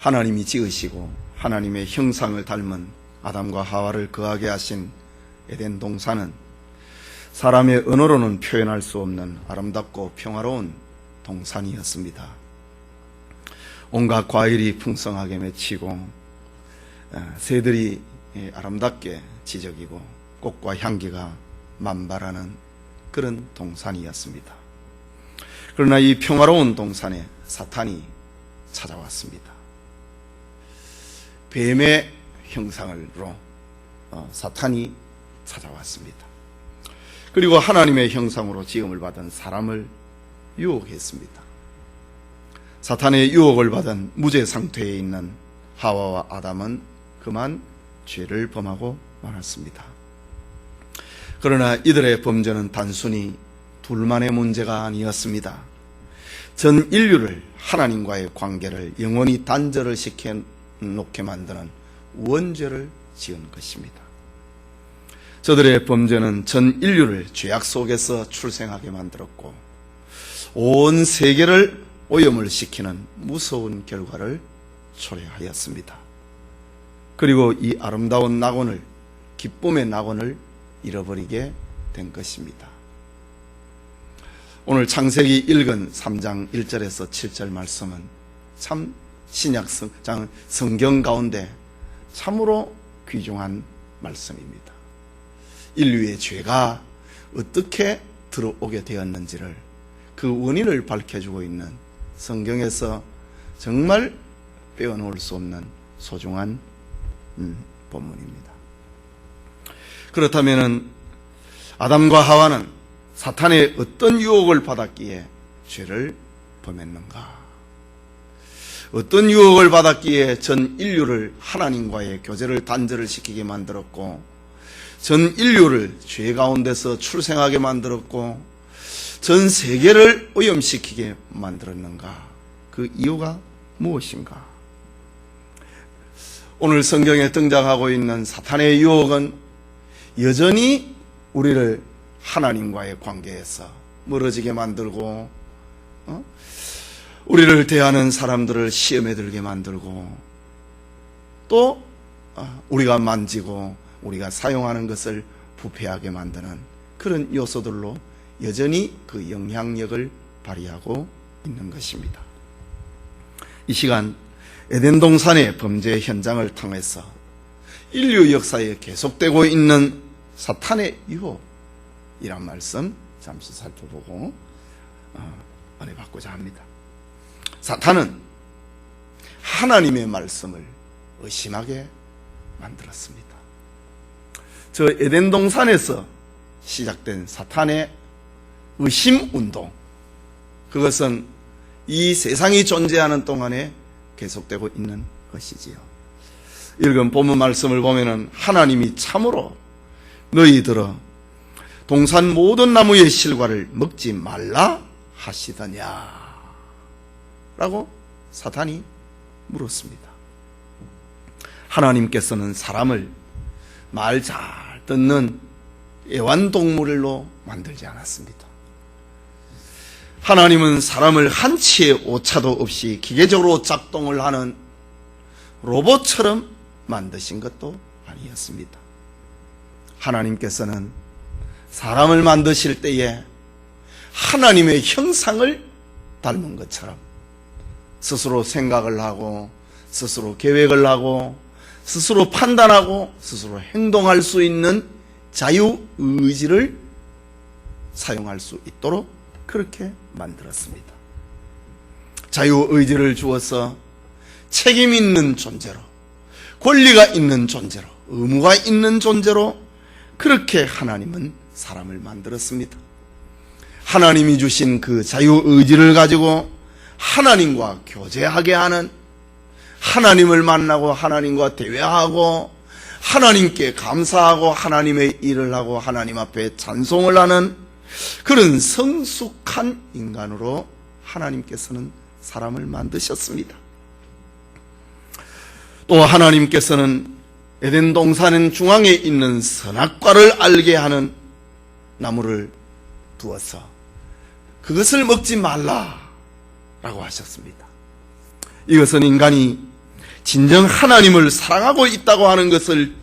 하나님이 지으시고 하나님의 형상을 닮은 아담과 하와를 거하게 하신 에덴 동산은 사람의 언어로는 표현할 수 없는 아름답고 평화로운 동산이었습니다. 온갖 과일이 풍성하게 맺히고 새들이 아름답게 지저귀고 꽃과 향기가 만발하는 그런 동산이었습니다. 그러나 이 평화로운 동산에 사탄이 찾아왔습니다. 뱀의 형상으로 사탄이 찾아왔습니다. 그리고 하나님의 형상으로 지음을 받은 사람을 유혹했습니다. 사탄의 유혹을 받은 무죄 상태에 있는 하와와 아담은 그만 죄를 범하고 말았습니다. 그러나 이들의 범죄는 단순히 둘만의 문제가 아니었습니다. 전 인류를 하나님과의 관계를 영원히 단절을 시켜놓게 만드는 원죄를 지은 것입니다. 저들의 범죄는 전 인류를 죄악 속에서 출생하게 만들었고 온 세계를 오염을 시키는 무서운 결과를 초래하였습니다. 그리고 이 아름다운 낙원을, 기쁨의 낙원을 잃어버리게 된 것입니다. 오늘 창세기 읽은 3장 1절에서 7절 말씀은 참 신약 성경 가운데 참으로 귀중한 말씀입니다. 인류의 죄가 어떻게 들어오게 되었는지를, 그 원인을 밝혀주고 있는 성경에서 정말 빼어놓을 수 없는 소중한 본문입니다. 그렇다면 아담과 하와는 사탄의 어떤 유혹을 받았기에 죄를 범했는가? 어떤 유혹을 받았기에 전 인류를 하나님과의 교제를 단절을 시키게 만들었고 전 인류를 죄 가운데서 출생하게 만들었고 전 세계를 오염시키게 만들었는가? 그 이유가 무엇인가? 오늘 성경에 등장하고 있는 사탄의 유혹은 여전히 우리를 하나님과의 관계에서 멀어지게 만들고 우리를 대하는 사람들을 시험에 들게 만들고 또 우리가 만지고 우리가 사용하는 것을 부패하게 만드는 그런 요소들로 여전히 그 영향력을 발휘하고 있는 것입니다. 이 시간 에덴 동산의 범죄 현장을 통해서 인류 역사에 계속되고 있는 사탄의 유혹이란 말씀 잠시 살펴보고 은혜 받고자 합니다. 사탄은 하나님의 말씀을 의심하게 만들었습니다. 저 에덴 동산에서 시작된 사탄의 의심 운동, 그것은 이 세상이 존재하는 동안에 계속되고 있는 것이지요. 읽은 본문 말씀을 보면은 하나님이 참으로 너희들아 동산 모든 나무의 실과를 먹지 말라 하시더냐 라고 사탄이 물었습니다. 하나님께서는 사람을 말 잘 듣는 애완동물로 만들지 않았습니다. 하나님은 사람을 한치의 오차도 없이 기계적으로 작동을 하는 로봇처럼 만드신 것도 아니었습니다. 하나님께서는 사람을 만드실 때에 하나님의 형상을 닮은 것처럼 스스로 생각을 하고 스스로 계획을 하고 스스로 판단하고 스스로 행동할 수 있는 자유의지를 사용할 수 있도록 그렇게 만들었습니다. 자유의지를 주어서 책임 있는 존재로, 권리가 있는 존재로, 의무가 있는 존재로 그렇게 하나님은 사람을 만들었습니다. 하나님이 주신 그 자유의지를 가지고 하나님과 교제하게 하는, 하나님을 만나고 하나님과 대화하고 하나님께 감사하고 하나님의 일을 하고 하나님 앞에 찬송을 하는 그런 성숙한 인간으로 하나님께서는 사람을 만드셨습니다. 또 하나님께서는 에덴 동산 중앙에 있는 선악과를 알게 하는 나무를 두어서 그것을 먹지 말라라고 하셨습니다. 이것은 인간이 진정 하나님을 사랑하고 있다고 하는 것을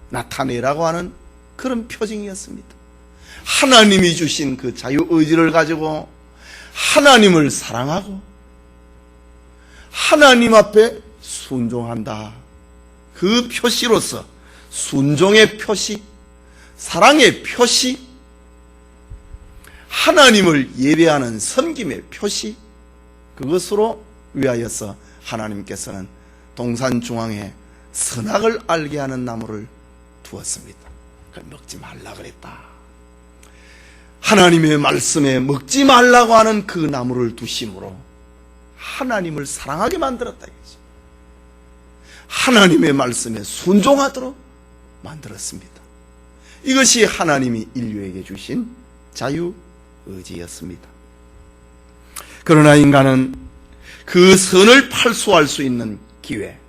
나타내라고 하는 그런 표징이었습니다. 하나님이 주신 그 자유의지를 가지고 하나님을 사랑하고 하나님 앞에 순종한다. 그 표시로서 순종의 표시, 사랑의 표시, 하나님을 예배하는 섬김의 표시, 그것으로 위하여서 하나님께서는 동산 중앙에 선악을 알게 하는 나무를 두었습니다. 그걸 먹지 말라 그랬다. 하나님의 말씀에 먹지 말라고 하는 그 나무를 두심으로 하나님을 사랑하게 만들었다 이거죠. 하나님의 말씀에 순종하도록 만들었습니다. 이것이 하나님이 인류에게 주신 자유의지였습니다. 그러나 인간은 그 선을 팔수할 수 있는 기회,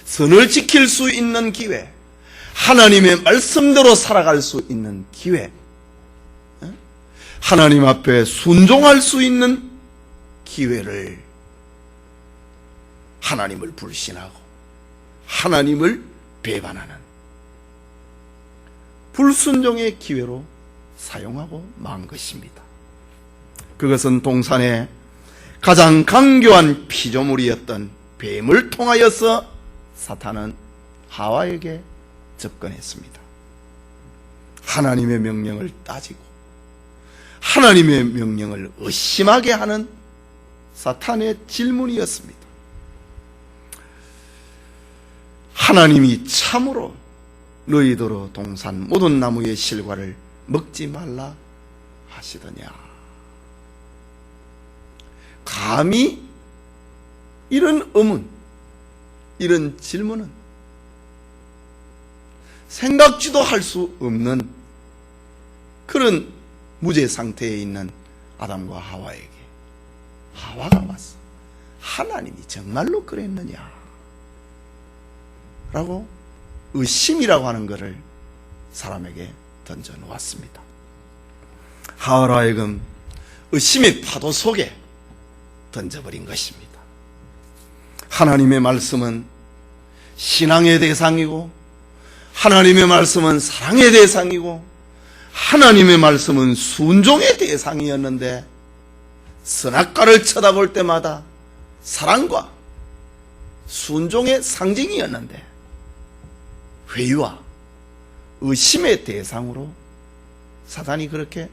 선을 지킬 수 있는 기회, 하나님의 말씀대로 살아갈 수 있는 기회, 하나님 앞에 순종할 수 있는 기회를 하나님을 불신하고 하나님을 배반하는 불순종의 기회로 사용하고 만 것입니다. 그것은 동산의 가장 강교한 피조물이었던 뱀을 통하여서 사탄은 하와에게 접근했습니다. 하나님의 명령을 따지고 하나님의 명령을 의심하게 하는 사탄의 질문이었습니다. 하나님이 참으로 너희더러 동산 모든 나무의 실과를 먹지 말라 하시더냐. 감히 이런 의문, 이런 질문은 생각지도 할 수 없는 그런 무죄 상태에 있는 아담과 하와에게 하와가 왔어. 하나님이 정말로 그랬느냐? 라고 의심이라고 하는 것을 사람에게 던져놓았습니다. 하와로 하여금 의심의 파도 속에 던져버린 것입니다. 하나님의 말씀은 신앙의 대상이고 하나님의 말씀은 사랑의 대상이고 하나님의 말씀은 순종의 대상이었는데 선악과를 쳐다볼 때마다 사랑과 순종의 상징이었는데 회의와 의심의 대상으로 사단이 그렇게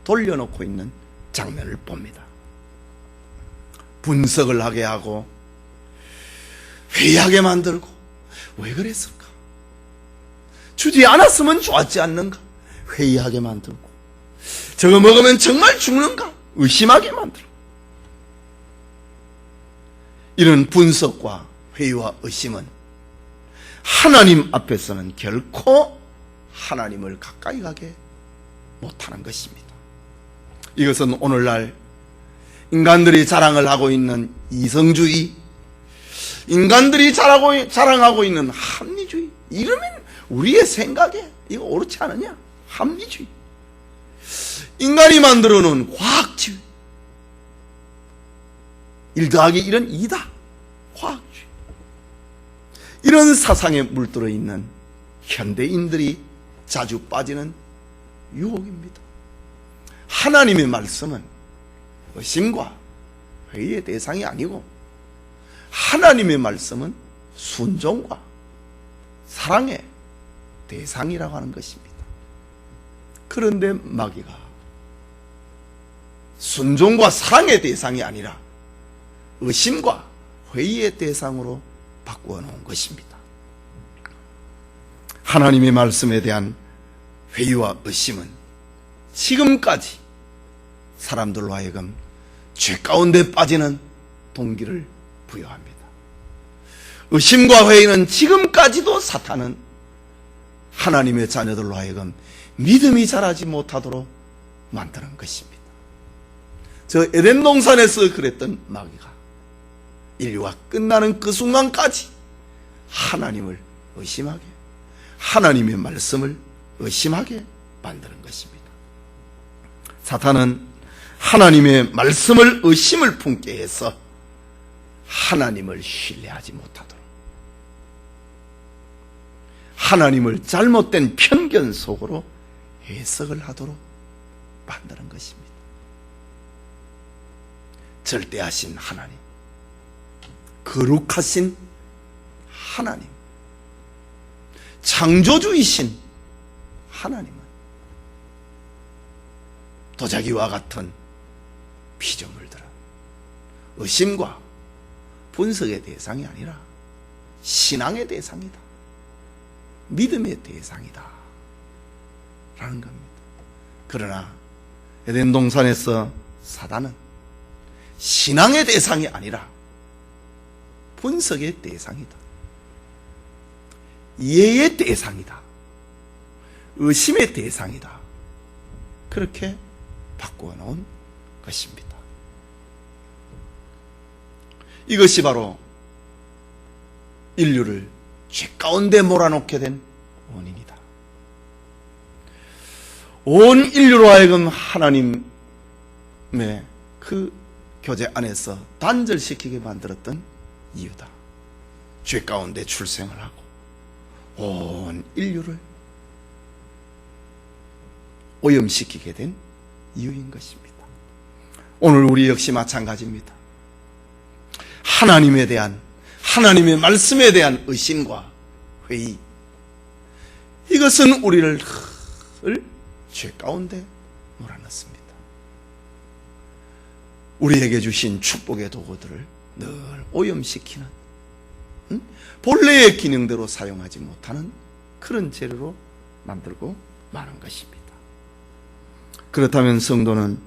돌려놓고 있는 장면을 봅니다. 분석을 하게 하고 회의하게 만들고 왜 그랬을까? 주지 않았으면 좋았지 않는가? 회의하게 만들고 저거 먹으면 정말 죽는가? 의심하게 만들고 이런 분석과 회의와 의심은 하나님 앞에서는 결코 하나님을 가까이 가게 못하는 것입니다. 이것은 오늘날 인간들이 자랑을 하고 있는 이성주의, 인간들이 자랑하고 있는 합리주의, 이러면 우리의 생각에 이거 옳지 않느냐? 합리주의, 인간이 만들어 놓은 과학주의, 1 더하기 1은 2다, 과학주의, 이런 사상에 물들어 있는 현대인들이 자주 빠지는 유혹입니다. 하나님의 말씀은 의심과 회의의 대상이 아니고 하나님의 말씀은 순종과 사랑의 대상이라고 하는 것입니다. 그런데 마귀가 순종과 사랑의 대상이 아니라 의심과 회의의 대상으로 바꾸어 놓은 것입니다. 하나님의 말씀에 대한 회의와 의심은 지금까지 사람들로 하여금 죄 가운데 빠지는 동기를 부여합니다. 의심과 회의는 지금까지도 사탄은 하나님의 자녀들로 하여금 믿음이 자라지 못하도록 만드는 것입니다. 저 에덴 동산에서 그랬던 마귀가 인류가 끝나는 그 순간까지 하나님을 의심하게, 하나님의 말씀을 의심하게 만드는 것입니다. 사탄은 하나님의 말씀을 의심을 품게 해서 하나님을 신뢰하지 못하도록, 하나님을 잘못된 편견 속으로 해석을 하도록 만드는 것입니다. 절대하신 하나님, 거룩하신 하나님, 창조주이신 하나님은 도자기와 같은 피조물들은 의심과 분석의 대상이 아니라 신앙의 대상이다, 믿음의 대상이다 라는 겁니다. 그러나 에덴 동산에서 사단은 신앙의 대상이 아니라 분석의 대상이다, 이해의 대상이다, 의심의 대상이다, 그렇게 바꾸어 놓은 것입니다. 이것이 바로 인류를 죄 가운데 몰아넣게 된 원인이다. 온 인류로 하여금 하나님의 그 교제 안에서 단절시키게 만들었던 이유다. 죄 가운데 출생을 하고 온 인류를 오염시키게 된 이유인 것입니다. 오늘 우리 역시 마찬가지입니다. 하나님에 대한, 하나님의 말씀에 대한 의심과 회의, 이것은 우리를 죄 가운데 몰아넣습니다. 우리에게 주신 축복의 도구들을 늘 오염시키는, 본래의 기능대로 사용하지 못하는 그런 재료로 만들고 마는 것입니다. 그렇다면 성도는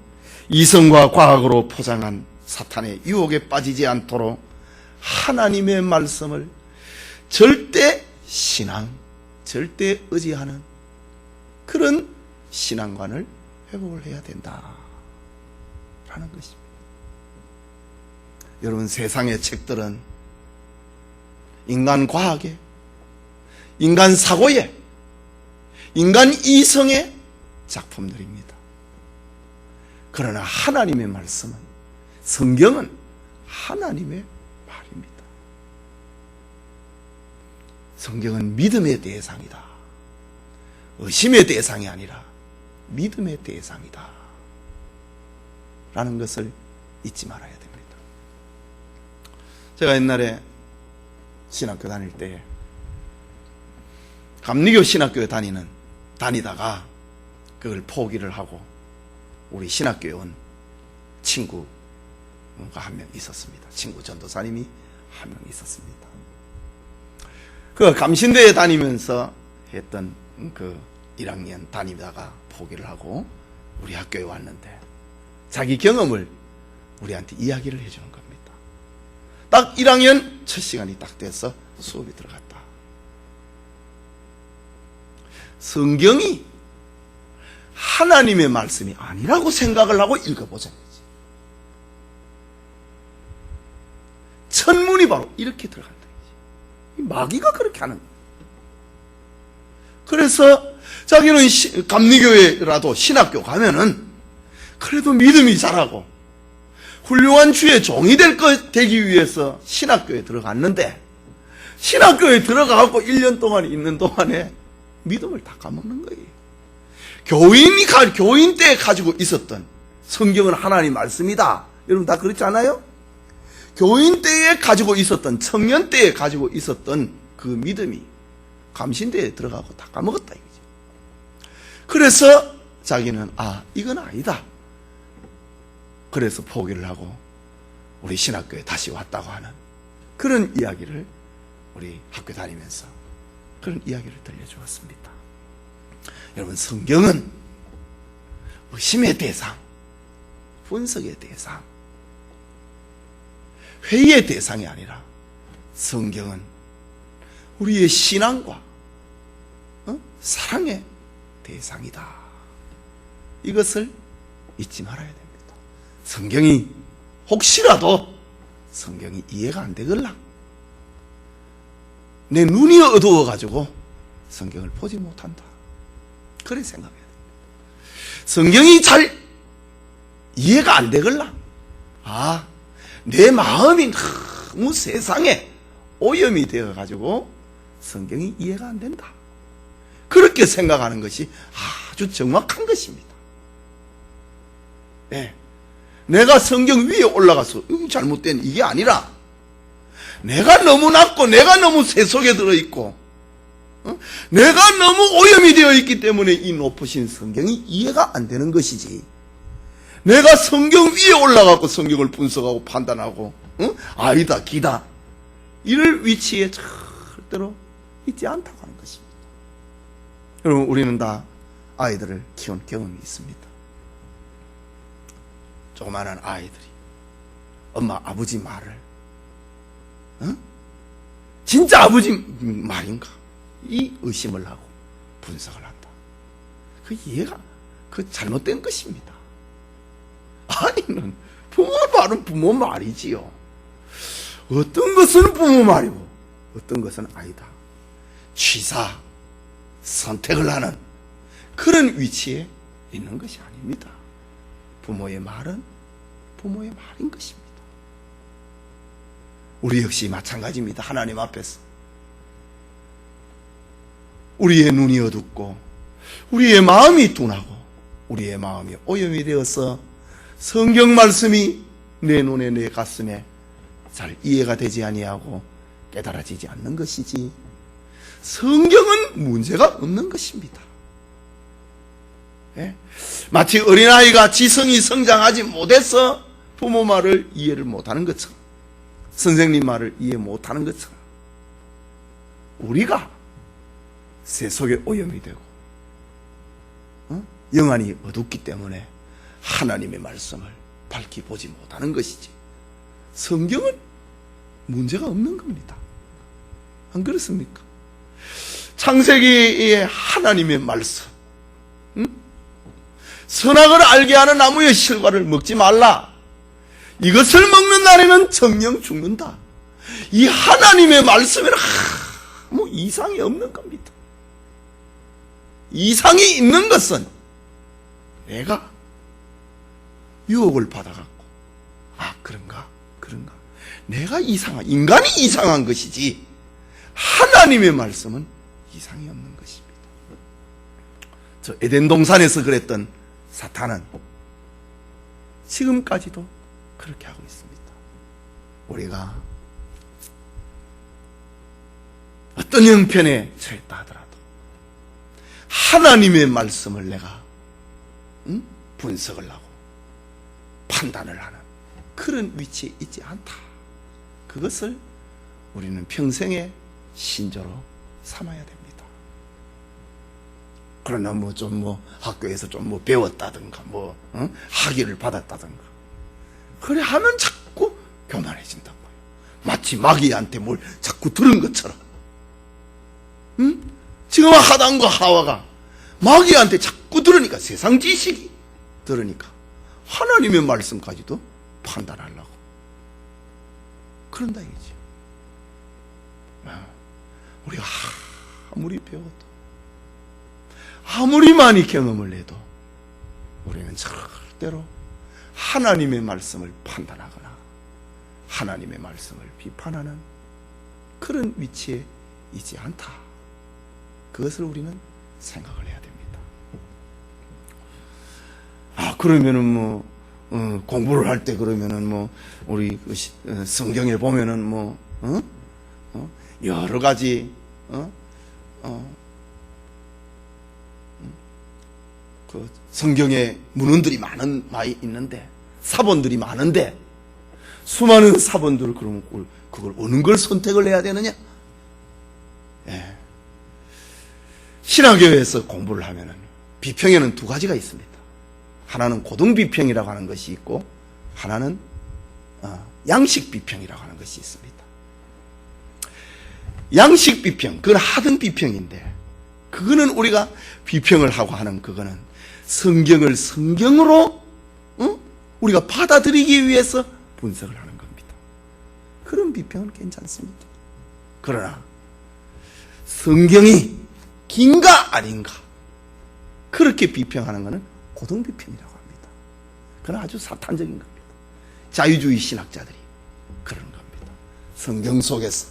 이성과 과학으로 포장한 사탄의 유혹에 빠지지 않도록 하나님의 말씀을 절대 신앙, 절대 의지하는 그런 신앙관을 회복을 해야 된다라는 것입니다. 여러분, 세상의 책들은 인간 과학에, 인간 사고에, 인간 이성의 작품들입니다. 그러나 하나님의 말씀은, 성경은 하나님의 말입니다. 성경은 믿음의 대상이다, 의심의 대상이 아니라 믿음의 대상이다 라는 것을 잊지 말아야 됩니다. 제가 옛날에 신학교 다닐 때 감리교 신학교에 다니다가 그걸 포기를 하고 우리 신학교에 온 친구가 한 명 있었습니다. 친구 전도사님이 한 명 있었습니다. 그 감신대에 다니면서 했던 그 1학년 다니다가 포기를 하고 우리 학교에 왔는데 자기 경험을 우리한테 이야기를 해주는 겁니다. 딱 1학년 첫 시간이 딱 돼서 수업이 들어갔다. 성경이 하나님의 말씀이 아니라고 생각을 하고 읽어보자는 거지. 천문이 바로 이렇게 들어간다. 마귀가 그렇게 하는 거야. 그래서 자기는 감리교회라도 신학교 가면은 그래도 믿음이 자라고 훌륭한 주의 종이 되기 위해서 신학교에 들어갔는데, 신학교에 들어가고 1년 동안 있는 동안에 믿음을 다 까먹는 거예요. 교인 때 가지고 있었던 성경은 하나님 말씀이다. 여러분 다 그렇지 않아요? 교인 때에 가지고 있었던, 청년 때에 가지고 있었던 그 믿음이 감신대에 들어가고 다 까먹었다 이거지. 그래서 자기는 이건 아니다. 그래서 포기를 하고 우리 신학교에 다시 왔다고 하는 그런 이야기를 우리 학교 다니면서 그런 이야기를 들려주었습니다. 여러분, 성경은 의심의 대상, 분석의 대상, 회의의 대상이 아니라 성경은 우리의 신앙과 사랑의 대상이다. 이것을 잊지 말아야 됩니다. 성경이 혹시라도 성경이 이해가 안 되걸라, 내 눈이 어두워가지고 성경을 보지 못한다, 그래 생각해야 됩니다. 성경이 잘 이해가 안 되걸라, 내 마음이 너무 세상에 오염이 되어가지고 성경이 이해가 안 된다, 그렇게 생각하는 것이 아주 정확한 것입니다. 네. 내가 성경 위에 올라가서 잘못된 이게 아니라 내가 너무 낮고 내가 너무 세속에 들어있고 내가 너무 오염이 되어 있기 때문에 이 높으신 성경이 이해가 안 되는 것이지, 내가 성경 위에 올라가고 성경을 분석하고 판단하고 아니다 기다 이럴 위치에 절대로 있지 않다고 하는 것입니다. 여러분, 우리는 다 아이들을 키운 경험이 있습니다. 조그마한 아이들이 엄마 아버지 말을 진짜 아버지 말인가 이 의심을 하고 분석을 한다. 그 이해가 잘못된 것입니다. 아니는 부모 말은 부모 말이지요. 어떤 것은 부모 말이고 어떤 것은 아니다. 취사 선택을 하는 그런 위치에 있는 것이 아닙니다. 부모의 말은 부모의 말인 것입니다. 우리 역시 마찬가지입니다. 하나님 앞에서 우리의 눈이 어둡고 우리의 마음이 둔하고 우리의 마음이 오염이 되어서 성경 말씀이 내 눈에 내 가슴에 잘 이해가 되지 아니하고 깨달아지지 않는 것이지, 성경은 문제가 없는 것입니다. 예? 마치 어린아이가 지성이 성장하지 못해서 부모 말을 이해를 못하는 것처럼, 선생님 말을 이해 못하는 것처럼 우리가 세속에 오염이 되고 영안이 어둡기 때문에 하나님의 말씀을 밝히 보지 못하는 것이지, 성경은 문제가 없는 겁니다. 안 그렇습니까? 창세기의 하나님의 말씀, 선악을 알게 하는 나무의 실과를 먹지 말라, 이것을 먹는 날에는 정령 죽는다, 이 하나님의 말씀에는 아무 이상이 없는 겁니다. 이상이 있는 것은 내가 유혹을 받아갖고 그런가 내가 인간이 이상한 것이지 하나님의 말씀은 이상이 없는 것입니다. 저 에덴 동산에서 그랬던 사탄은 지금까지도 그렇게 하고 있습니다. 우리가 어떤 형편에 처했다 하더라도 하나님의 말씀을 내가 분석을 하고 판단을 하는 그런 위치에 있지 않다, 그것을 우리는 평생의 신조로 삼아야 됩니다. 그러나 학교에서 좀 배웠다든가 학위를 받았다든가 그래 하면 자꾸 교만해진단 말이에요. 마치 마귀한테 뭘 자꾸 들은 것처럼. 지금 아담과 하와가 마귀한테 자꾸 들으니까, 세상 지식이 들으니까 하나님의 말씀까지도 판단하려고 그런다 이거지. 우리가 아무리 배워도 아무리 많이 경험을 해도 우리는 절대로 하나님의 말씀을 판단하거나 하나님의 말씀을 비판하는 그런 위치에 있지 않다, 그것을 우리는 생각을 해야 됩니다. 그러면은 공부를 할 때 그러면은 우리 성경에 보면은 여러 가지 그 성경에 문헌들이 많이 있는데, 사본들이 많은데 수많은 사본들을 그러면 그걸 어느 걸 선택을 해야 되느냐? 예. 신학교에서 공부를 하면은 비평에는 두 가지가 있습니다. 하나는 고등비평이라고 하는 것이 있고 하나는 양식비평이라고 하는 것이 있습니다. 양식비평, 그건 하등 비평인데, 그거는 우리가 비평을 하고 하는 그거는 성경을 성경으로 우리가 받아들이기 위해서 분석을 하는 겁니다. 그런 비평은 괜찮습니다. 그러나 성경이 긴가 아닌가 그렇게 비평하는 것은 고등비평이라고 합니다. 그건 아주 사탄적인 겁니다. 자유주의 신학자들이 그러는 겁니다. 성경 속에서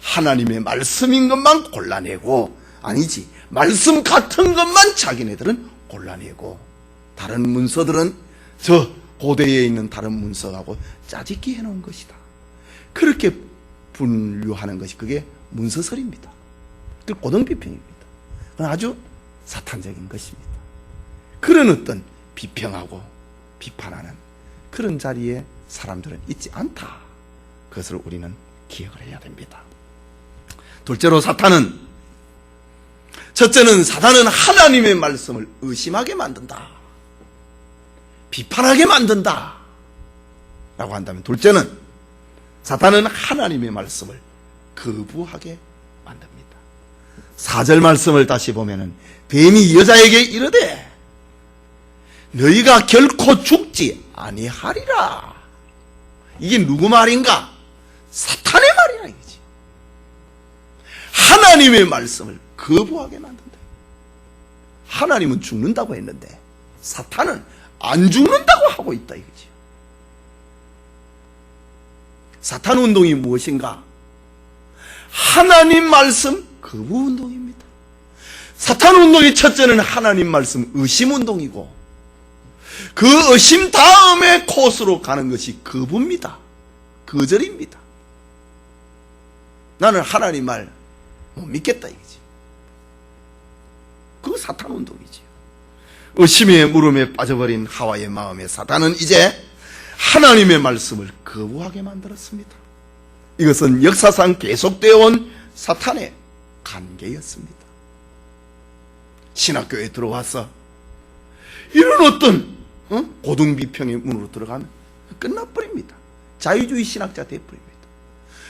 하나님의 말씀인 것만 골라내고, 아니지 말씀 같은 것만 자기네들은 골라내고 다른 문서들은 저 고대에 있는 다른 문서하고 짜집기 해놓은 것이다. 그렇게 분류하는 것이 그게 문서설입니다. 그 고등비평입니다. 그건 아주 사탄적인 것입니다. 그런 어떤 비평하고 비판하는 그런 자리에 사람들은 있지 않다. 그것을 우리는 기억을 해야 됩니다. 둘째로 첫째는 사탄은 하나님의 말씀을 의심하게 만든다. 비판하게 만든다. 라고 한다면 둘째는 사탄은 하나님의 말씀을 거부하게 만듭니다. 4절 말씀을 다시 보면은 뱀이 여자에게 이르되 너희가 결코 죽지 아니하리라. 이게 누구 말인가? 사탄의 말이라 이거지. 하나님의 말씀을 거부하게 만든다. 하나님은 죽는다고 했는데 사탄은 안 죽는다고 하고 있다 이거지. 사탄 운동이 무엇인가? 하나님 말씀 거부 운동입니다. 사탄 운동의 첫째는 하나님 말씀 의심 운동이고 그 의심 다음에 코스로 가는 것이 거부입니다. 거절입니다. 나는 하나님 말 못 믿겠다 이거지. 그거 사탄 운동이지. 의심의 물음에 빠져버린 하와의 마음에 사탄은 이제 하나님의 말씀을 거부하게 만들었습니다. 이것은 역사상 계속되어 온 사탄의 관계였습니다. 신학교에 들어와서 이런 어떤 고등비평의 문으로 들어가면 끝나버립니다. 자유주의 신학자 돼버립니다.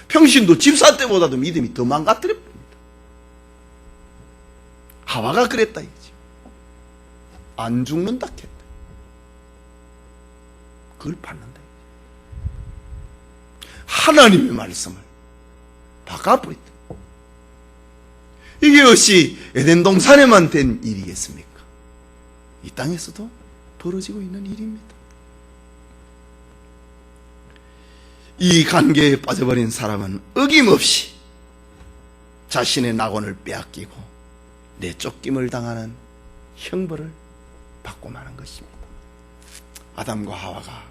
평신도 집사 때보다도 믿음이 더 망가뜨려버립니다. 하와가 그랬다 이거지. 안 죽는다 했다. 그걸 받는다. 하나님의 말씀을 바꿔버렸다. 이게 역시 에덴 동산에만 된 일이겠습니까? 이 땅에서도 벌어지고 있는 일입니다. 이 관계에 빠져버린 사람은 어김없이 자신의 낙원을 빼앗기고 내쫓김을 당하는 형벌을 받고 마는 것입니다. 아담과 하와가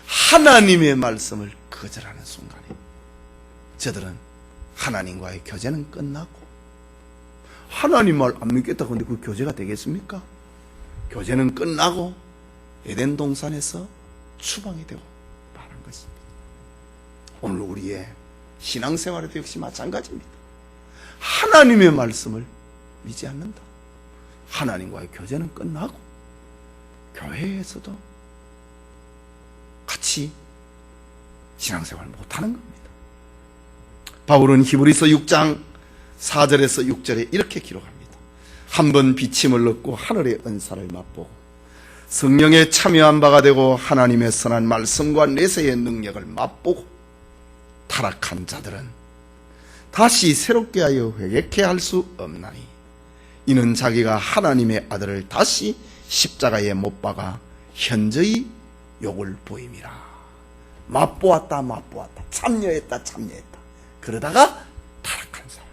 하나님의 말씀을 거절하는 순간에 저들은 하나님과의 교제는 끝나고 하나님 말 안 믿겠다고 하는데 그 교제가 되겠습니까? 교제는 끝나고 에덴 동산에서 추방이 되고 마는 것입니다. 오늘 우리의 신앙생활에도 역시 마찬가지입니다. 하나님의 말씀을 믿지 않는다. 하나님과의 교제는 끝나고 교회에서도 같이 신앙생활 못하는 겁니다. 바울은 히브리서 6장 4절에서 6절에 이렇게 기록합니다. 한번 비침을 얻고 하늘의 은사를 맛보고 성령에 참여한 바가 되고 하나님의 선한 말씀과 내세의 능력을 맛보고 타락한 자들은 다시 새롭게 하여 회개케 할 수 없나니 이는 자기가 하나님의 아들을 다시 십자가에 못 박아 현저히 욕을 보임이라. 맛보았다 참여했다 그러다가 타락한 사람.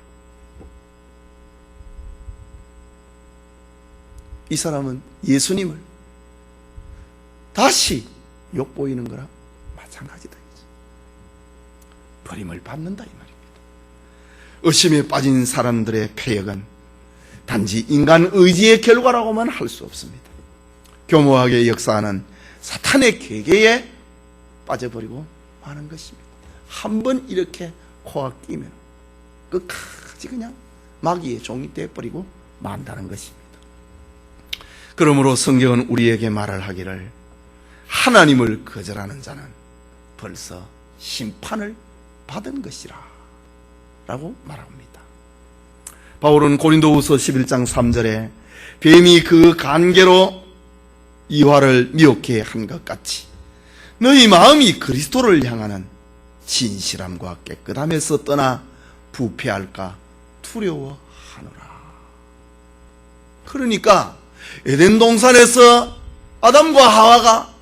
이 사람은 예수님을 다시 욕보이는 거랑 마찬가지다. 버림을 받는다 이 말입니다. 의심에 빠진 사람들의 폐역은 단지 인간 의지의 결과라고만 할 수 없습니다. 교묘하게 역사하는 사탄의 계계에 빠져버리고 마는 것입니다. 한번 이렇게 코가 끼면 끝까지 그냥 마귀의 종이 되어버리고 만다는 것입니다. 그러므로 성경은 우리에게 말을 하기를 하나님을 거절하는 자는 벌써 심판을 받은 것이라 라고 말합니다. 바울은 고린도후서 11장 3절에 뱀이 그 간계로 이화를 미혹해 한 것 같이 너희 마음이 그리스도를 향하는 진실함과 깨끗함에서 떠나 부패할까 두려워하노라. 그러니까 에덴 동산에서 아담과 하와가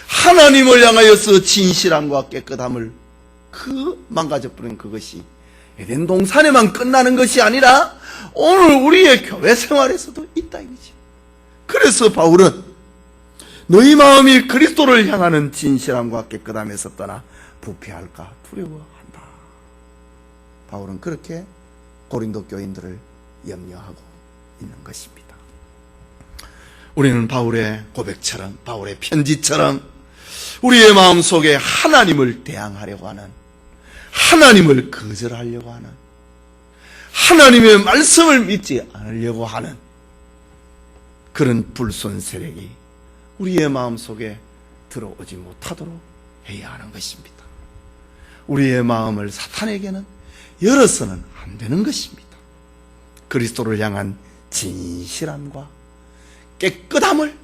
하나님을 향하여서 진실함과 깨끗함을 망가져버린 그것이 에덴 동산에만 끝나는 것이 아니라 오늘 우리의 교회 생활에서도 있다 이거지. 그래서 바울은 너희 마음이 그리스도를 향하는 진실함과 깨끗함에서 떠나 부패할까 두려워한다. 바울은 그렇게 고린도 교인들을 염려하고 있는 것입니다. 우리는 바울의 고백처럼, 바울의 편지처럼 우리의 마음속에 하나님을 대항하려고 하는, 하나님을 거절하려고 하는, 하나님의 말씀을 믿지 않으려고 하는 그런 불순 세력이 우리의 마음속에 들어오지 못하도록 해야 하는 것입니다. 우리의 마음을 사탄에게는 열어서는 안 되는 것입니다. 그리스도를 향한 진실함과 깨끗함을,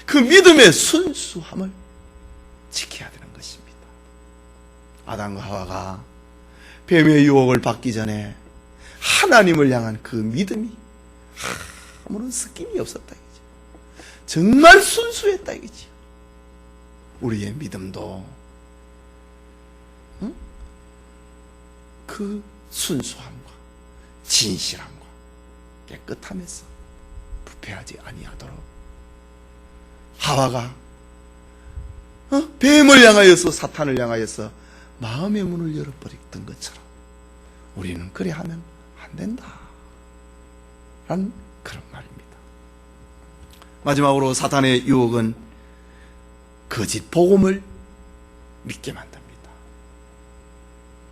그 믿음의 순수함을 지켜야 되는 것입니다. 아담과 하와가 뱀의 유혹을 받기 전에 하나님을 향한 그 믿음이 아무런 섞임이 없었다 이거지. 정말 순수했다 이거지. 우리의 믿음도 그 순수함과 진실함과 깨끗함에서 부패하지 아니하도록 하와가 뱀을 향하여서, 사탄을 향하여서 마음의 문을 열어버렸던 것처럼 우리는 그래 하면 안 된다 라는 그런 말입니다. 마지막으로 사탄의 유혹은 거짓 복음을 믿게 만듭니다.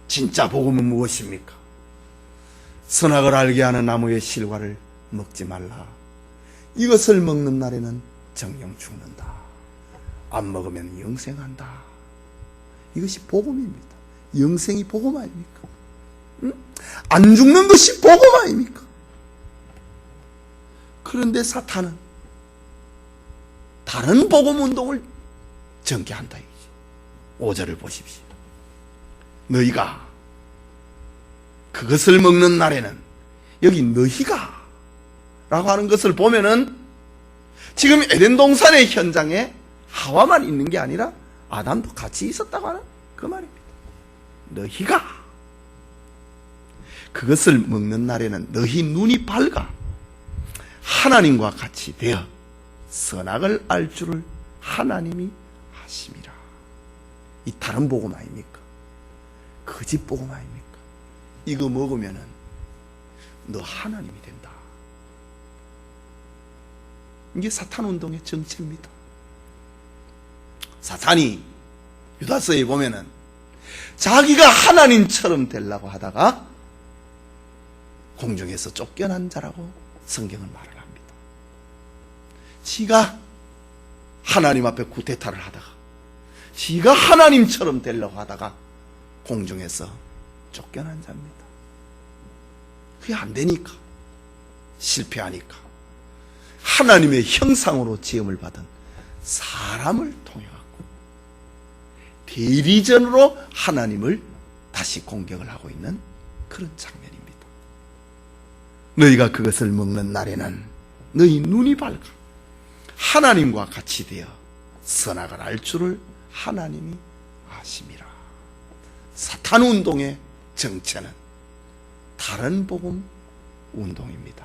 진짜 복음은 무엇입니까? 선악을 알게 하는 나무의 실과를 먹지 말라. 이것을 먹는 날에는 정령 죽는다. 안 먹으면 영생한다. 이것이 복음입니다. 영생이 복음 아닙니까? 안 죽는 것이 복음 아닙니까? 그런데 사탄은 다른 복음 운동을 전개한다. 5절을 보십시오. 너희가 그것을 먹는 날에는, 여기 너희가 라고 하는 것을 보면은 지금 에덴 동산의 현장에 하와만 있는 게 아니라 아담도 같이 있었다고 하는 그 말입니다. 너희가 그것을 먹는 날에는 너희 눈이 밝아 하나님과 같이 되어 선악을 알 줄을 하나님이 아심이라. 이 다른 복음 아닙니까? 거짓 복음 아닙니까? 이거 먹으면은 너 하나님이 된다. 이게 사탄 운동의 정체입니다. 사탄이 유다서에 보면은 자기가 하나님처럼 되려고 하다가 공중에서 쫓겨난 자라고 성경은 말을 합니다. 지가 하나님 앞에 구태타를 하다가, 지가 하나님처럼 되려고 하다가 공중에서 쫓겨난 자입니다. 그게 안 되니까, 실패하니까 하나님의 형상으로 지음을 받은 사람을 통해 갖고 대리전으로 하나님을 다시 공격을 하고 있는 그런 장면입니다. 너희가 그것을 먹는 날에는 너희 눈이 밝아 하나님과 같이 되어 선악을 알 줄을 하나님이 아심이라. 사탄 운동의 정체는 다른 복음 운동입니다.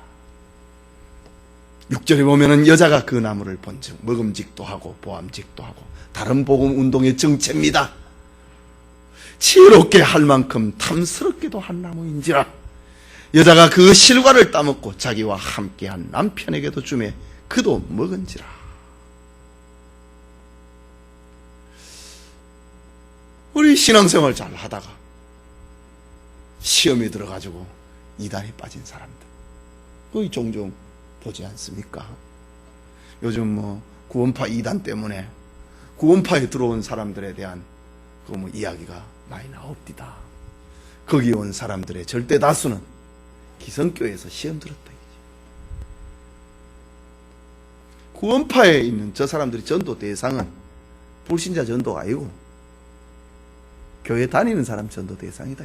6절에 보면은 여자가 그 나무를 본즉 먹음직도 하고 보암직도 하고, 다른 복음 운동의 정체입니다. 지혜롭게 할 만큼 탐스럽게도 한 나무인지라. 여자가 그 실과를 따먹고 자기와 함께한 남편에게도 주매 그도 먹은지라. 우리 신앙생활 잘 하다가 시험에 들어가지고 이단에 빠진 사람들 거의 종종 보지 않습니까? 요즘 구원파 이단 때문에 구원파에 들어온 사람들에 대한 이야기가 많이 나옵니다. 거기 온 사람들의 절대 다수는 기성교회에서 시험 들었다. 구원파에 있는 저 사람들이 전도 대상은 불신자 전도가 아니고 교회 다니는 사람 전도 대상이다.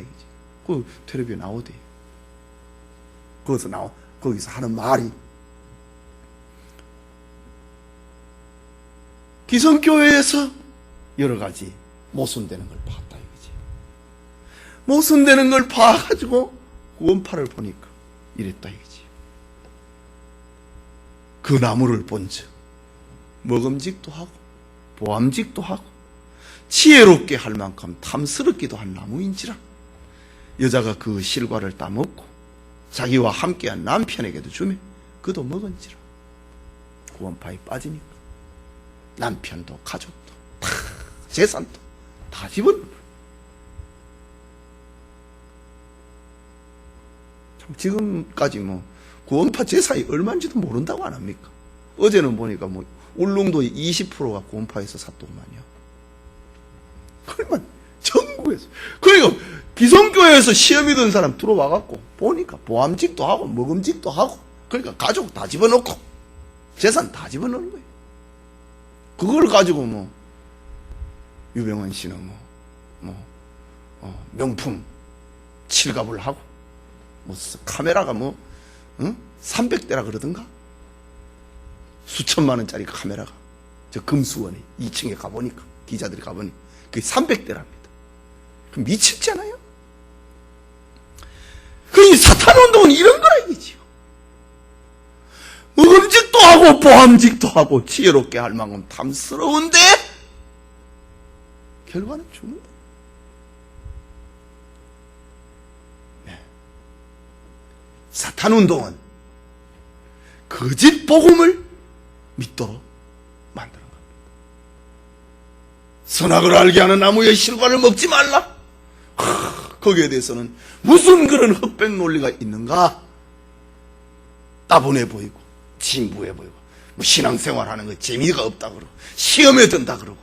그 텔레비에 나오대. 거기서 하는 말이 기성교회에서 여러 가지 모순되는 걸 봤다 이거지. 모순되는 걸 봐가지고 구원파를 보니까 이랬다 이거지. 그 나무를 본즉 먹음직도 하고 보암직도 하고 지혜롭게 할 만큼 탐스럽기도 한 나무인지라 여자가 그 실과를 따먹고 자기와 함께한 남편에게도 주며 그도 먹은지라. 구원파에 빠지니까 남편도 가족도 다 재산도 다 집어넣는 거예요. 지금까지 구원파 재산이 얼마인지도 모른다고 안 합니까? 어제는 보니까 울릉도의 20%가 구원파에서 샀더만요. 그러면 전국에서. 그러니까 기성교회에서 시험이 든 사람 들어와갖고 보니까 보암직도 하고 먹음직도 하고 그러니까 가족 다 집어넣고 재산 다 집어넣는 거예요. 그걸 가지고 유병헌 씨는 명품 칠갑을 하고 카메라가 300대라 그러던가? 수천만 원짜리 카메라가 저 금수원에 2층에 가보니까 기자들이 가보니 그게 300대랍니다. 그럼 미쳤잖아요. 이 사탄운동은 이런 거라 이거지요. 먹음직도 하고 보암직도 하고 지혜롭게 할 만큼 탐스러운데 결과는 죽는다. 사탄운동은 거짓 복음을 믿도록 만드는 겁니다. 선악을 알게 하는 나무의 실과를 먹지 말라. 거기에 대해서는 무슨 그런 흑백 논리가 있는가? 따분해 보이고 진부해 보이고 신앙생활하는 거 재미가 없다 그러고 시험에 든다 그러고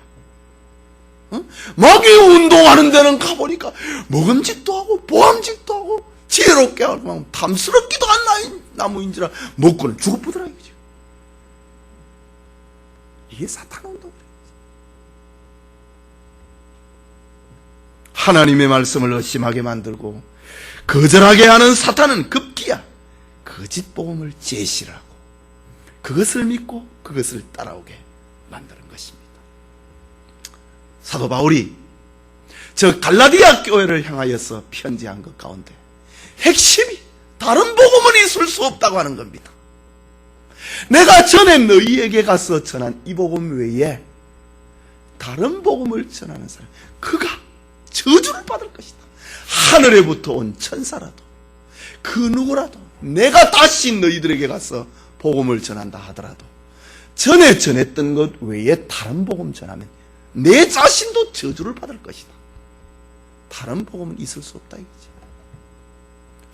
마귀 운동하는 데는 가보니까 먹음직도 하고 보암직도 하고 지혜롭게 하고 탐스럽기도 한 나무인지라 먹고는 죽어보더라 이거죠. 이게 사탄 운동이에요. 하나님의 말씀을 의심하게 만들고 거절하게 하는 사탄은 급기야 거짓 복음을 제시를 하고 그것을 믿고 그것을 따라오게 만드는 것입니다. 사도 바울이 저 갈라디아 교회를 향하여서 편지한 것 가운데 핵심이 다른 복음은 있을 수 없다고 하는 겁니다. 내가 전에 너희에게 가서 전한 이 복음 외에 다른 복음을 전하는 사람 그가 저주를 받을 것이다. 하늘에부터 온 천사라도 그 누구라도 내가 다시 너희들에게 가서 복음을 전한다 하더라도 전에 전했던 것 외에 다른 복음 전하면 내 자신도 저주를 받을 것이다. 다른 복음은 있을 수 없다 이거지.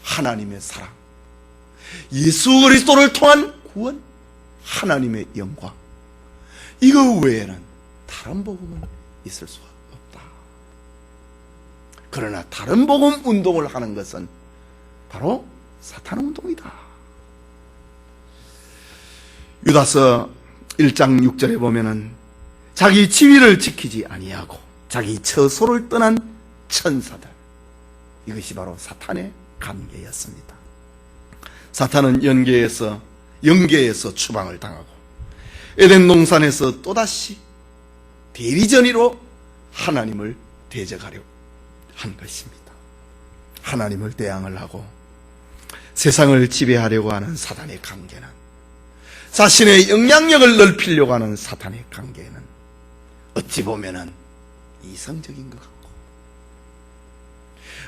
하나님의 사랑, 예수 그리스도를 통한 구원, 하나님의 영광 이거 외에는 다른 복음은 있을 수가 없다. 그러나 다른 복음 운동을 하는 것은 바로 사탄 운동이다. 유다서 1장 6절에 보면은 자기 지위를 지키지 아니하고 자기 처소를 떠난 천사들 이것이 바로 사탄의 관계였습니다. 사탄은 영계에서 추방을 당하고 에덴 동산에서 또다시 대리전이로 하나님을 대적하려 한 것입니다. 하나님을 대항을 하고 세상을 지배하려고 하는 사탄의 관계는 자신의 영향력을 넓히려고 하는 사탄의 관계는 어찌 보면은 이성적인 것 같고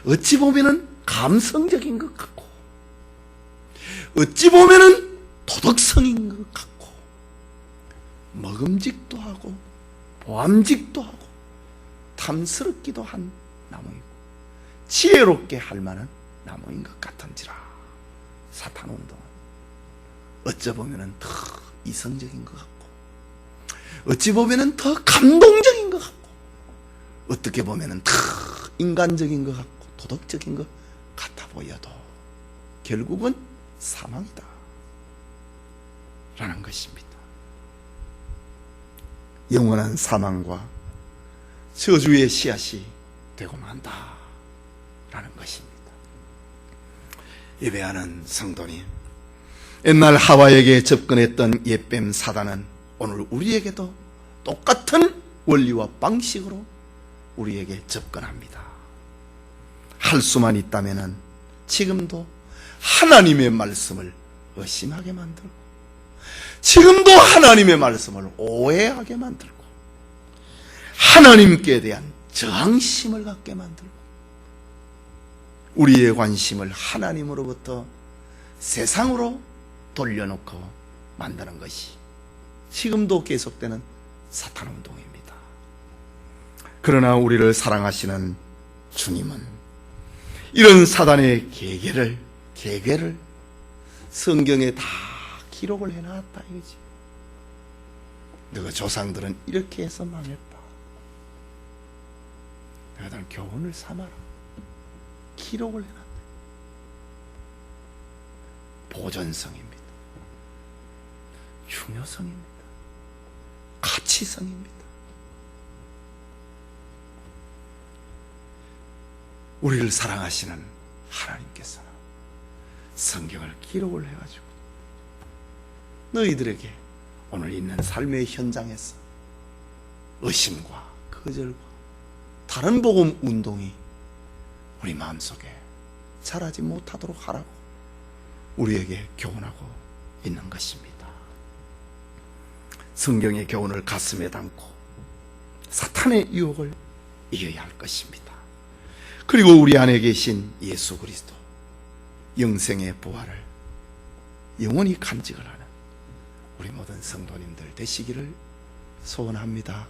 어찌 보면은 감성적인 것 같고 어찌 보면은 도덕성인 것 같고 먹음직도 하고 보암직도 하고 탐스럽기도 한 나무이고 지혜롭게 할 만한 나무인 것 같은지라. 사탄 운동은 어찌 보면은 더 이성적인 것 같고 어찌 보면은 더 감동적인 것 같고 어떻게 보면은 더 인간적인 것 같고 도덕적인 것 같아 보여도 결국은 사망이다 라는 것입니다. 영원한 사망과 저주의 씨앗이 되고 만다 라는 것입니다. 예배하는 성도님, 옛날 하와에게 접근했던 옛뱀 사단은 오늘 우리에게도 똑같은 원리와 방식으로 우리에게 접근합니다. 할 수만 있다면 지금도 하나님의 말씀을 의심하게 만들고, 지금도 하나님의 말씀을 오해하게 만들고, 하나님께 대한 저항심을 갖게 만들고, 우리의 관심을 하나님으로부터 세상으로 돌려놓고 만드는 것이 지금도 계속되는 사탄 운동입니다. 그러나 우리를 사랑하시는 주님은 이런 사단의 계계를 성경에 다 기록을 해놨다 이거지. 너희 조상들은 이렇게 해서 망했다. 너희들 교훈을 삼아라. 기록을 해놨다. 보존성입니다. 중요성입니다. 가치성입니다. 우리를 사랑하시는 하나님께서는 성경을 기록을 해가지고 너희들에게 오늘 있는 삶의 현장에서 의심과 거절과 다른 복음 운동이 우리 마음속에 자라지 못하도록 하라고 우리에게 교훈하고 있는 것입니다. 성경의 교훈을 가슴에 담고 사탄의 유혹을 이겨야 할 것입니다. 그리고 우리 안에 계신 예수 그리스도 영생의 부활을 영원히 간직을 하는 우리 모든 성도님들 되시기를 소원합니다.